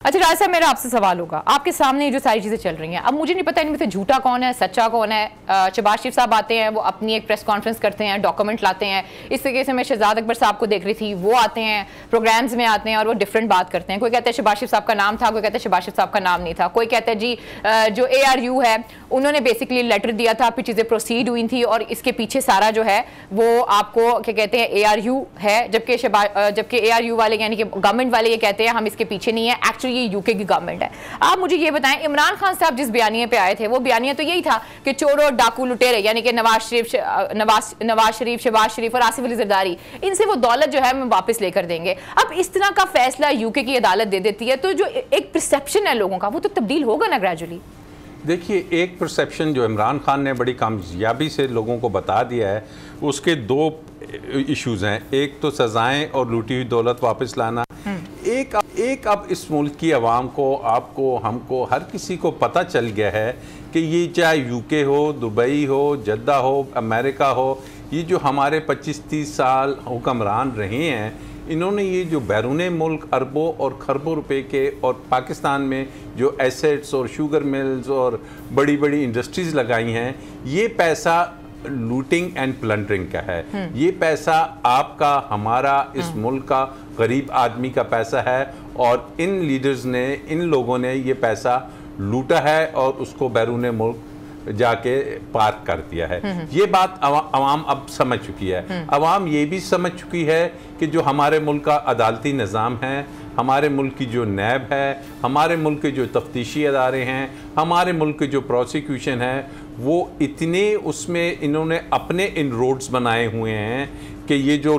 अच्छा राज साहब, मेरा आपसे सवाल होगा, आपके सामने जो सारी चीज़ें चल रही हैं, अब मुझे नहीं पता इनमें से झूठा कौन है सच्चा कौन है। शहबाज शरीफ साहब आते हैं, वो अपनी एक प्रेस कॉन्फ्रेंस करते हैं, डॉक्यूमेंट लाते हैं। इस तरीके से मैं शहजाद अकबर साहब को देख रही थी, वो आते हैं प्रोग्राम्स में आते हैं और वो डिफरेंट बात करते हैं। कोई कहता है शहबाज शरीफ साहब का नाम था, कोई कहता है शहबाज शरीफ साहब का नाम नहीं था, कोई कहता है जी जो ARU है उन्होंने बेसिकली लेटर दिया था, फिर चीज़ें प्रोसीड हुई थी और इसके पीछे सारा जो है वो आपको क्या कहते हैं ARU है, जबकि ARU वाले यानी कि गवर्नमेंट वाले ये कहते हैं हम इसके पीछे नहीं है, एक्चुअली ये UK की गवर्नमेंट है। आप मुझे ये बताएं, इमरान खान साहब जिस बयानिए पे आए थे वो बयानिया तो यही था कि चोरों डाकू लुटेरे यानी कि नवाज शरीफ, शहबाज शरीफ और आसिफ अली जरदारी, इनसे वो दौलत जो है हम वापस लेकर देंगे। अब इस तरह का फैसला UK की अदालत दे देती है तो जो एक परसेप्शन है लोगों का वो तो तब्दील होगा ना ग्रेजुअली। देखिए, एक परसेप्शन जो इमरान खान ने बड़ी कामयाबी से लोगों को बता दिया है, उसके दो इश्यूज़ हैं। एक तो सज़ाएं और लूटी हुई दौलत वापस लाना। एक अब इस मुल्क की आवाम को, आपको, हमको, हर किसी को पता चल गया है कि ये चाहे UK हो, दुबई हो, जद्दा हो, अमेरिका हो, ये जो हमारे 25-30 साल हुक्मरान रहे हैं, इन्होंने ये जो बैरून मुल्क अरबों और खरबों रुपए के और पाकिस्तान में जो एसेट्स और शुगर मिल्स और बड़ी बड़ी इंडस्ट्रीज़ लगाई हैं, ये पैसा लूटिंग एंड प्लंडरिंग का है। ये पैसा आपका, हमारा, इस मुल्क का गरीब आदमी का पैसा है और इन लीडर्स ने, इन लोगों ने ये पैसा लूटा है और उसको बैरून मुल्क जाके पार्क कर दिया है। ये बात अवाम अब समझ चुकी है। अवाम ये भी समझ चुकी है कि जो हमारे मुल्क का अदालती निज़ाम है, हमारे मुल्क की जो नैब है, हमारे मुल्क के जो तफ्तीशी अदारे हैं, हमारे मुल्क के जो प्रोसिक्यूशन है, वो इतने उसमें इन्होंने अपने इनरोड्स बनाए हुए हैं कि ये जो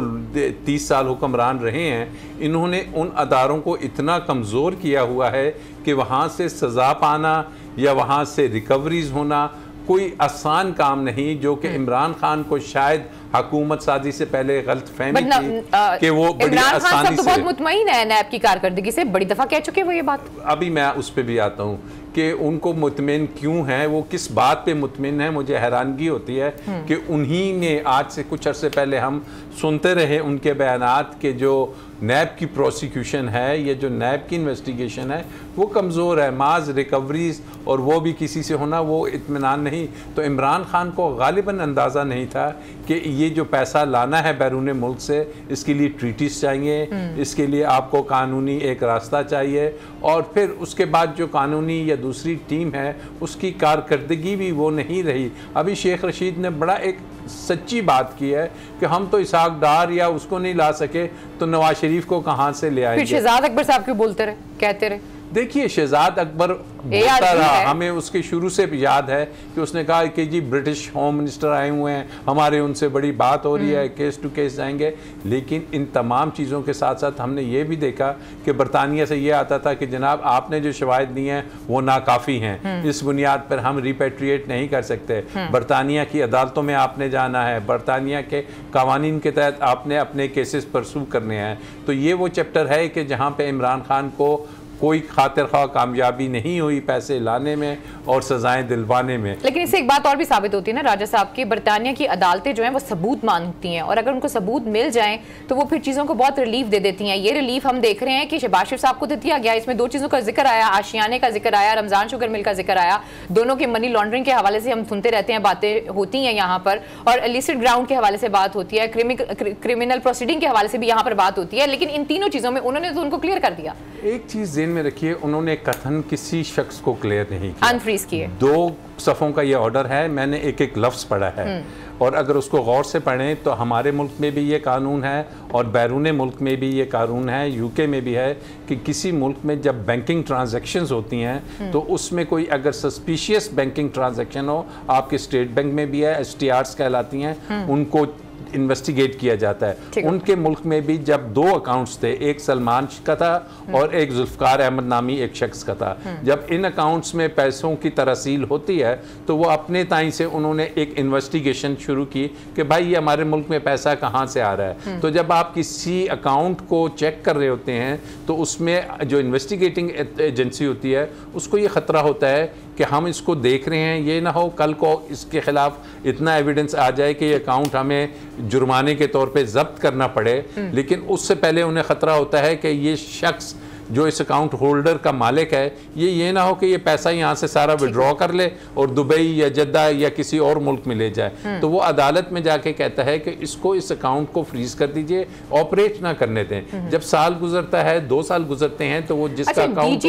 30 साल हुक्मरान रहे हैं, इन्होंने उन अदारों को इतना कमज़ोर किया हुआ है कि वहाँ से सज़ा पाना या वहाँ से रिकवरीज होना कोई आसान काम नहीं, जो कि इमरान खान को शायद हुकूमत साजी से पहले गलत फहमी थी कि वो बड़ी आसानी से। बहुत मुतमईन है नैब की कारकर्दगी से, बड़ी दफ़ा कह चुके वो ये बात। अभी मैं उस पर भी आता हूँ कि उनको मुतमिन क्यों है, वो किस बात पे मुतमिन है। मुझे हैरानगी होती है कि उन्हीं ने, आज से कुछ अरसे पहले हम सुनते रहे उनके बयानात के जो नैब की प्रोसिक्यूशन है, ये जो नैब की इन्वेस्टिगेशन है वो कमज़ोर है, माज रिकवरीज और वो भी किसी से होना, वो इत्मीनान नहीं। तो इमरान खान को गालिबन अंदाज़ा नहीं था कि ये जो पैसा लाना है बैरून मुल्क से, इसके लिए ट्रीटीज चाहिए, इसके लिए आपको कानूनी एक रास्ता चाहिए और फिर उसके बाद जो कानूनी या दूसरी टीम है उसकी कारकर्दगी भी वो नहीं रही। अभी शेख रशीद ने बड़ा एक सच्ची बात की है कि हम तो इसहाक डार या उसको नहीं ला सके तो नवाज शरीफ को कहाँ से ले आएंगे। फिर शहजाद अकबर साहब क्यों बोलते रहे, कहते रहे? देखिए, शहजाद अकबर बोलता रहा, हमें उसके शुरू से याद है कि उसने कहा कि जी ब्रिटिश होम मिनिस्टर आए हुए हैं, हमारे उनसे बड़ी बात हो रही है, केस टू केस जाएंगे। लेकिन इन तमाम चीज़ों के साथ साथ हमने ये भी देखा कि बरतानिया से ये आता था कि जनाब आपने जो शवाहिद दी हैं वो नाकाफ़ी हैं, इस बुनियाद पर हम रिपेट्रिएट नहीं कर सकते, बरतानिया की अदालतों में आपने जाना है, बरतानिया के कवानीन के तहत आपने अपने केसेस परसू करने हैं। तो ये वो चैप्टर है कि जहाँ पर इमरान खान को कोई खातिर ख्वाह कामयाबी नहीं हुई पैसे लाने में और सजाएं दिलवाने में। लेकिन इससे एक बात और भी साबित होती है ना राजा साहब की, बरतानिया की अदालतें जो हैं वो सबूत मांगती हैं और अगर उनको सबूत मिल जाएं तो वो फिर चीज़ों को बहुत रिलीफ दे देती हैं। ये रिलीफ हम देख रहे हैं कि शहबाज शरीफ साहब को दे दिया गया। इसमें दो चीज़ों का जिक्र आया, आशियाने का जिक्र आया, रमज़ान शुगर मिल का जिक्र आया। दोनों के मनी लॉन्ड्रिंग के हवाले से हम सुनते रहते हैं, बातें होती हैं यहाँ पर, और इलिसिट ग्राउंड के हवाले से बात होती है, क्रिमिनल प्रोसीडिंग के हवाले से भी यहाँ पर बात होती है। लेकिन इन तीनों चीज़ों में उन्होंने तो उनको क्लियर कर दिया। एक चीज़ ज़हन में रखिए, उन्होंने कथन किसी शख्स को क्लियर नहीं किया, अनफ्रीज किए। 2 सफ़ों का ये ऑर्डर है, मैंने एक एक लफ्ज़ पढ़ा है और अगर उसको गौर से पढ़ें तो हमारे मुल्क में भी ये कानून है और बैरून मुल्क में भी ये कानून है, UK में भी है कि किसी मुल्क में जब बैंकिंग ट्रांजैक्शंस होती हैं तो उसमें कोई अगर सस्पिशियस बैंकिंग ट्रांजैक्शन हो, आपके स्टेट बैंक में भी है, STRs कहलाती हैं, उनको इन्वेस्टिगेट किया जाता है। उनके मुल्क में भी जब 2 अकाउंट्स थे, एक सलमान का था और एक जुल्फकार अहमद नामी एक शख्स का था, जब इन अकाउंट्स में पैसों की तरसील होती है तो वो अपने ताई से उन्होंने एक इन्वेस्टिगेशन शुरू की कि भाई ये हमारे मुल्क में पैसा कहाँ से आ रहा है। तो जब आप किसी अकाउंट को चेक कर रहे होते हैं तो उसमें जो इन्वेस्टिगेटिंग एजेंसी होती है उसको ये ख़तरा होता है कि हम इसको देख रहे हैं, ये ना हो कल को इसके ख़िलाफ़ इतना एविडेंस आ जाए कि ये अकाउंट हमें जुर्माने के तौर पे जब्त करना पड़े। लेकिन उससे पहले उन्हें ख़तरा होता है कि ये शख्स जो इस अकाउंट होल्डर का मालिक है ये ना हो कि ये पैसा यहाँ से सारा विड्रॉ कर ले और दुबई या जद्दा या किसी और मुल्क में ले जाए, तो वो अदालत में जाके कहता है कि इसको इस अकाउंट को फ्रीज कर दीजिए, ऑपरेट ना करने दें। जब साल गुजरता है, 2 साल गुजरते हैं, तो वो जिसका अकाउंट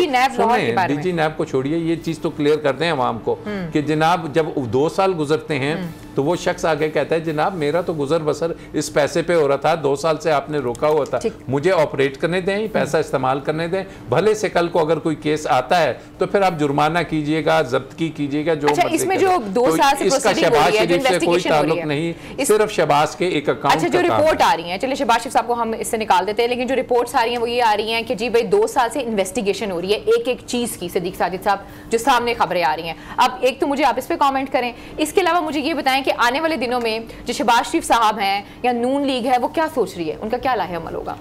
डीजी नैब को छोड़िए, ये चीज तो क्लियर कर दें अवाम को कि जनाब जब 2 साल गुजरते हैं तो वो शख्स आगे कहता है जनाब मेरा तो गुजर बसर इस पैसे पे हो रहा था, 2 साल से आपने रोका हुआ था, मुझे ऑपरेट करने दें, पैसा इस्तेमाल करने दें, भले से कल को अगर कोई केस आता है तो फिर आप जुर्माना कीजिएगा, जब्तगी कीजिएगा, जो इसमें जो 2 साल से इसका शहबाज शरीफ से कोई ताल्लुक नहीं, सिर्फ शहबाज के एक अकाउंट। अच्छा, जो रिपोर्ट आ रही है, चलिए शहबाज शरीफ साहब को हम इससे निकाल देते हैं, लेकिन जो रिपोर्ट्स आ रही हैं वो ये आ रही हैं कि जी भाई 2 साल से इन्वेस्टिगेशन हो रही है एक एक चीज की, सिद्दीक साजिद साहब जो सामने खबरें आ रही हैं। अब एक तो मुझे आप इस पे कमेंट करें, इसके अलावा मुझे ये बताएं कि आने वाले दिनों में जो शहबाज शरीफ साहब हैं या नून लीग है वो क्या सोच रही है, उनका क्या लाहे अमल होगा?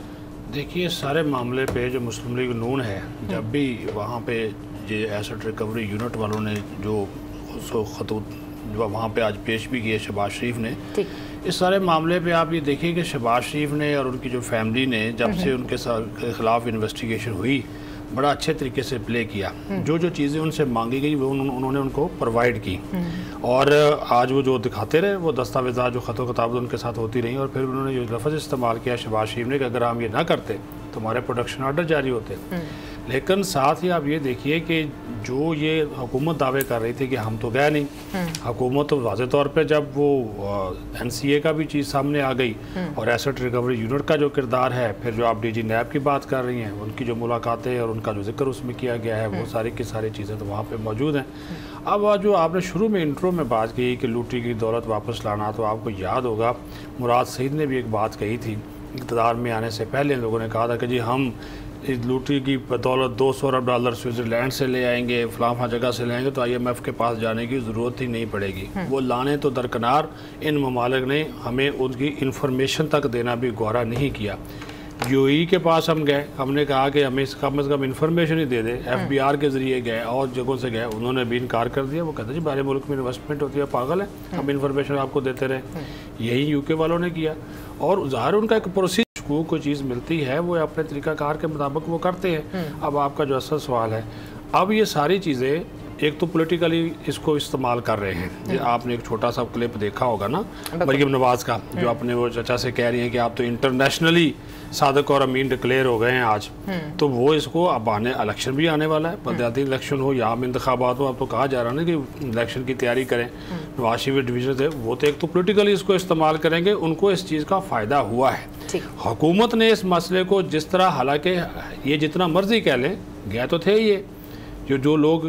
देखिए, सारे मामले पे जो मुस्लिम लीग नून है, जब भी वहाँ पे जो एसेट रिकवरी यूनिट वालों ने जो खतूत जो वहाँ पे आज पेश भी किए शहबाज शरीफ ने, इस सारे मामले पे आप ये देखिए कि शहबाज शरीफ ने और उनकी जो फैमिली ने जब से उनके खिलाफ इन्वेस्टिगेशन हुई बड़ा अच्छे तरीके से प्ले किया, जो जो चीज़ें उनसे मांगी गई वो उन्होंने उनको प्रोवाइड की, और आज वो जो दिखाते रहे वो दस्तावेज़ात जो ख़त किताब उनके साथ होती रही, और फिर उन्होंने ये लफ्ज़ इस्तेमाल किया शहबाज शरीफ ने कि अगर हम ये ना करते तो हमारे प्रोडक्शन ऑर्डर जारी होते। लेकिन साथ ही आप ये देखिए कि जो ये हुकूमत दावे कर रही थी कि हम तो गए नहीं, हुकूमत तो वाज़े तौर पे जब वो NCA का भी चीज़ सामने आ गई और एसेट रिकवरी यूनिट का जो किरदार है, फिर जो आप DG नैब की बात कर रही हैं, उनकी जो मुलाकातें और उनका जो जिक्र उसमें किया गया है, वो सारी की सारी चीज़ें तो वहाँ पर मौजूद हैं। अब जो आपने शुरू में इंट्रो में बात की कि लूटी की दौलत वापस लाना, तो आपको याद होगा मुराद सईद ने भी एक बात कही थी, इक़्तिदार में आने से पहले लोगों ने कहा था कि जी हम इस लूटी की बदौलत $200 अरब स्विट्ज़रलैंड से ले आएंगे, फलां जगह से ले आएंगे, तो IMF के पास जाने की ज़रूरत ही नहीं पड़ेगी। वो लाने तो दरकिनार, इन ममालिक ने हमें उनकी इंफॉर्मेशन तक देना भी गौरा नहीं किया। UAE के पास हम गए, हमने कहा कि हमें कम से कम इंफॉर्मेशन ही दे दे, FBR के ज़रिए गए और जगहों से गए, उन्होंने भी इनकार कर दिया। वो कहते जी बाहरी मुल्क में इन्वेस्टमेंट होती है, पागल है, हम इंफॉर्मेशन आपको देते रहे। यही UK वालों ने किया, और ज़ाहिर उनका एक प्रोसीजर को कोई चीज़ मिलती है वो अपने तरीक़ाकार के मुताबिक वो करते हैं। अब आपका जो असल सवाल है, अब ये सारी चीज़ें एक तो पॉलिटिकली इसको इस्तेमाल कर रहे हैं। आपने एक छोटा सा क्लिप देखा होगा ना मरियम नवाज़ का, जो अपने वो चचा से कह रही हैं कि आप तो इंटरनेशनली सादिक और अमीन डिक्लेयर हो गए हैं आज, तो वो इसको अब आने इलेक्शन भी आने वाला है, बलदियाती इलेक्शन हो या आम इंतखाबात हो, अब तो कहा जा रहा है ना कि इलेक्शन की तैयारी करें। नवाज शरीफ डिवीजन थे वो तो एक तो पॉलिटिकली इसको इस्तेमाल करेंगे, उनको इस चीज़ का फ़ायदा हुआ है। हुकूमत ने इस मसले को जिस तरह, हालांकि ये जितना मर्जी कह लें, गए तो थे ये जो लोग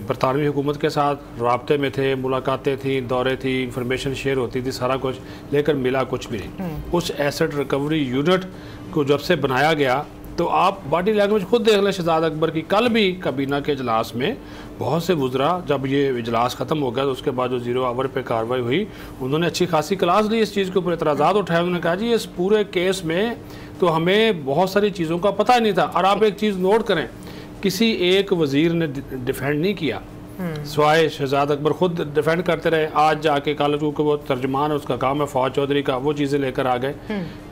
बरतानवी हुकूमत के साथ राब्ते में थे, मुलाकातें थी, दौरे थी, इंफॉर्मेशन शेयर होती थी, सारा कुछ, लेकिन मिला कुछ भी नहीं। उस एसेट रिकवरी यूनिट को जब से बनाया गया, तो आप बॉडी लैंग्वेज खुद देख लें शहजाद अकबर की। कल भी काबीना के इजलास में बहुत से गुजरा, जब ये इजलास ख़त्म हो गया तो उसके बाद जो 0 आवर पे कार्रवाई हुई, उन्होंने अच्छी खासी क्लास ली, इस चीज़ के ऊपर एतराज़ात उठाए। उन्होंने कहा जी इस पूरे केस में तो हमें बहुत सारी चीज़ों का पता नहीं था। और आप एक चीज़ नोट करें, किसी एक वज़ीर ने डिफेंड नहीं किया, स्वाय शहजाद अकबर खुद डिफेंड करते रहे। आज जाके कल चूँकि वो तर्जुमान है, उसका काम है फौज चौधरी का, वो चीज़ें लेकर आ गए।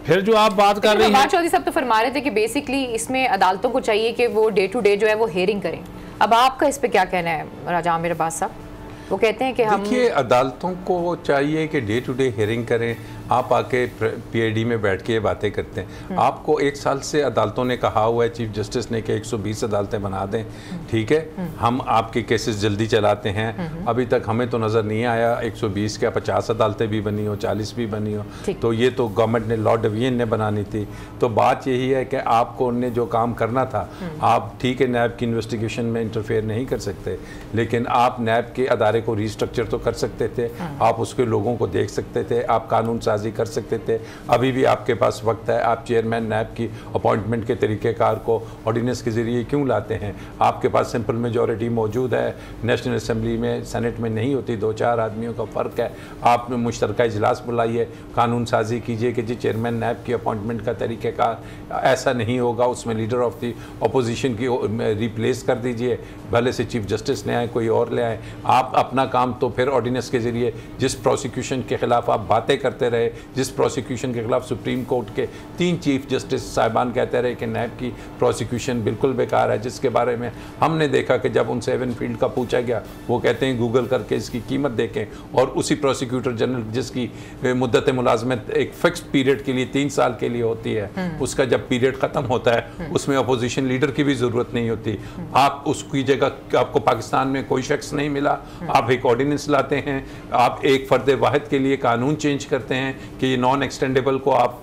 फिर जो आप बात कर रही हैं, चौधरी साहब तो फरमा रहे थे कि बेसिकली इसमें अदालतों को चाहिए कि वो डे टू डे जो है वो हेयरिंग करें। अब आपका इस पे क्या कहना है राजा आमिर अब्बास साहब? वो कहते हैं कि हम, देखिए, अदालतों को चाहिए कि डे टू डे हियरिंग करें। आप आके PID में बैठ के ये बातें करते हैं। आपको 1 साल से अदालतों ने कहा हुआ है, चीफ जस्टिस ने, कि 120 अदालतें बना दें, ठीक है, हम आपके केसेस जल्दी चलाते हैं। अभी तक हमें तो नज़र नहीं आया 120 क्या 50 अदालतें भी बनी हो, 40 भी बनी हो, तो ये तो गवर्नमेंट ने, लॉ डिवीजन ने बनानी थी। तो बात यही है कि आपको उनने जो काम करना था, आप ठीक है नैब की इन्वेस्टिगेशन में इंटरफेयर नहीं कर सकते, लेकिन आप नैब के अदारे को रीस्ट्रक्चर तो कर सकते थे, आप उसके लोगों को देख सकते थे, आप कानून कर सकते थे। अभी भी आपके पास वक्त है, आप चेयरमैन नैब की अपॉइंटमेंट के तरीक़ेकार को ऑर्डिनेंस के ज़रिए क्यों लाते हैं? आपके पास सिंपल मेजॉरिटी मौजूद है, नेशनल असम्बली में, सेनेट में नहीं होती, 2-4 आदमियों का फ़र्क है। आप मुश्तरका इजलास बुलाइए, कानून साजी कीजिए कि जी चेयरमैन नैब की अपॉइंटमेंट का तरीक़ेकार ऐसा नहीं होगा, उसमें लीडर ऑफ दी अपोजिशन की रिप्लेस कर दीजिए, भले से चीफ जस्टिस ने आए, कोई और ले आए। आप अपना काम तो फिर ऑर्डिनेंस के ज़रिए, जिस प्रोसिक्यूशन के ख़िलाफ़ आप बातें करते रहे रहे, जिस प्रोसिक्यूशन के खिलाफ सुप्रीम कोर्ट के 3 चीफ जस्टिस साहिबान कहते रहे कि नैब की प्रोसिक्यूशन बिल्कुल बेकार है, जिसके बारे में हमने देखा कि जब उनसे एवनफील्ड का पूछा गया वो कहते हैं गूगल करके इसकी कीमत देखें, और उसी प्रोसिक्यूटर जनरल जिसकी मुद्दत मुलाजमत एक फिक्स पीरियड के लिए 3 साल के लिए होती है, उसका जब पीरियड ख़त्म होता है उसमें अपोजिशन लीडर की भी ज़रूरत नहीं होती। आप उसकी जगह, आपको पाकिस्तान में कोई शख्स नहीं मिला, आप एक ऑर्डिनेंस लाते हैं, आप एक फ़र्द वाहिद के लिए कानून चेंज करते हैं कि ये नॉन एक्सटेंडेबल को आप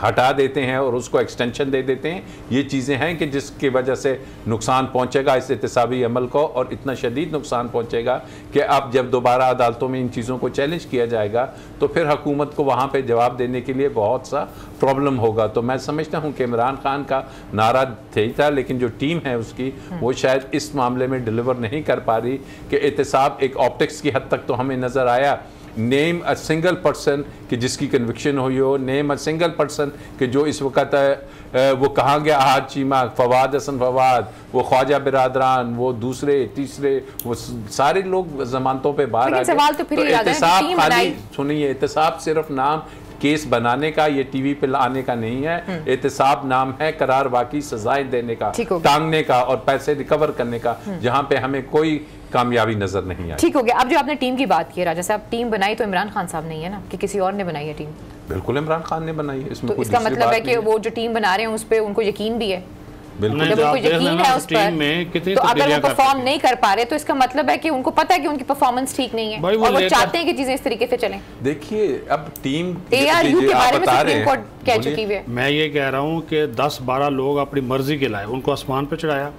हटा देते हैं और उसको एक्सटेंशन दे देते हैं। ये चीज़ें हैं कि जिसकी वजह से नुकसान पहुंचेगा इस एहतसाबी अमल को, और इतना शदीद नुकसान पहुंचेगा कि अब जब दोबारा अदालतों में इन चीज़ों को चैलेंज किया जाएगा तो फिर हुकूमत को वहाँ पे जवाब देने के लिए बहुत सा प्रॉब्लम होगा। तो मैं समझता हूँ कि इमरान खान का नारा सही था, लेकिन जो टीम है उसकी वो शायद इस मामले में डिलीवर नहीं कर पा रही कि एहतसाब एक ऑप्टिक्स की हद तक तो हमें नज़र आया। नेम अ सिंगल पर्सन कि जिसकी कन्विक्शन हुई हो, नेम अ सिंगल पर्सन कि जो इस वक्त वो कहाँ गया, आज चीमा, फवाद हसन फवाद, वो ख्वाजा बिरादरान, वो दूसरे तीसरे, वो सारे लोग जमानतों पे बाहर आ गए। तो एहतसाब खाली सुनिए, एहतसाब सिर्फ नाम केस बनाने का, ये टीवी पे लाने का नहीं है। एहतसाब नाम है करार वाकई सजाएं देने का, टांगने का और पैसे रिकवर करने का, जहाँ पे हमें कोई कामयाबी नजर नहीं आई। ठीक हो गया। अब जो आपने टीम की बात की राजा साहब, टीम बनाई तो इमरान खान साहब नहीं है ना, कि किसी और ने बनाई है टीम? बिल्कुल इमरान खान ने बनाई है, इसमें तो इसका मतलब है कि वो जो टीम बना रहे हैं उस पर उनको यकीन भी है। बिल्कुल यकीन है उस पर, तो अगर वो परफॉर्म नहीं कर पा रहे तो इसका मतलब है कि उनको पता है कि उनकी परफॉर्मेंस ठीक नहीं है और वो चाहते हैं कि चीजें इस तरीके से चलें। देखिए अब टीम ARU के बारे में सुप्रीम कोर्ट कह चुकी है। मैं ये कह रहा हूँ कि 10-12 लोग अपनी मर्जी के लाए, उनको आसमान पे चढ़ाया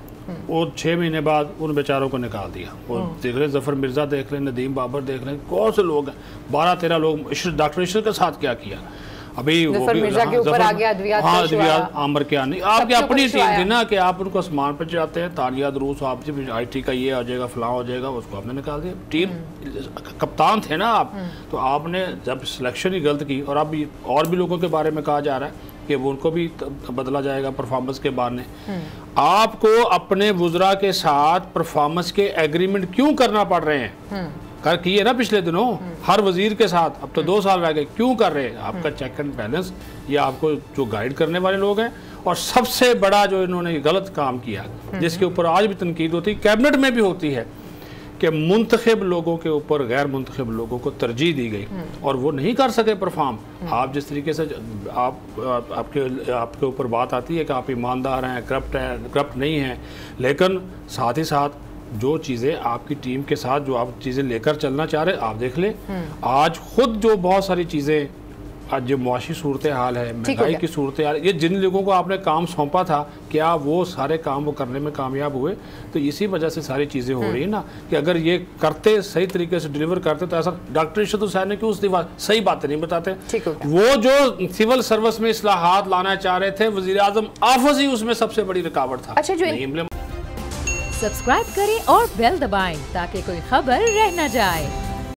और 6 महीने बाद उन बेचारों को निकाल दिया। और देख रहे जफर मिर्जा देख रहे, नदीम बाबर देख रहे, कौन से लोग हैं, 12-13 लोग। डॉक्टर इशरत के साथ क्या किया अभी, वो भी के ऊपर आ गया अद्वियात आमर क्या नहीं, आपकी अपनी टीम थी ना कि आप उनको आसमान पर जाते हैं, तानिया दरूस आप IT का ये आ जाएगा, फलां हो जाएगा, उसको आपने निकाल दिया। टीम कप्तान थे ना आप, तो आपने जब सिलेक्शन ही गलत की, और अब और भी लोगों के बारे में कहा जा रहा है कि वो उनको भी बदला जाएगा परफॉर्मेंस के बहाने। आपको अपने वुज़रा के साथ परफॉर्मेंस के एग्रीमेंट क्यों करना पड़ रहे हैं? कर किए ना पिछले दिनों हर वजीर के साथ, अब तो 2 साल रह गए, क्यों कर रहे हैं? आपका चेक एंड बैलेंस, ये आपको जो गाइड करने वाले लोग हैं। और सबसे बड़ा जो इन्होंने गलत काम किया, जिसके ऊपर आज भी तनकीद होती है, कैबिनेट में भी होती है, कि मुंतखब लोगों के ऊपर गैर मुंतखब लोगों को तरजीह दी गई और वो नहीं कर सके परफॉर्म। आप जिस तरीके से आपके ऊपर बात आती है कि आप ईमानदार हैं, करप्ट नहीं हैं, लेकिन साथ ही साथ जो चीज़ें आपकी टीम के साथ जो आप चीज़ें लेकर चलना चाह रहे, आप देख लें आज खुद जो बहुत सारी चीज़ें, आज जो मुआशी सूरत हाल है, महंगाई की सूरत हाल, ये जिन लोगों को आपने काम सौंपा था, क्या वो सारे काम वो करने में कामयाब हुए? तो इसी वजह से सारी चीज़ें हो रही है ना, कि अगर ये करते, सही तरीके से डिलीवर करते, तो ऐसा डॉक्टर इशरत हुसैन ने क्यों इस्तीफा, सही बातें नहीं बताते। वो जो सिविल सर्विस में इस्लाहात लाना चाह रहे थे, वज़ीर आज़म आफस ही उसमें सबसे बड़ी रुकावट था। सब्सक्राइब करें और बेल दबाएं ताकि कोई खबर रह न जाए।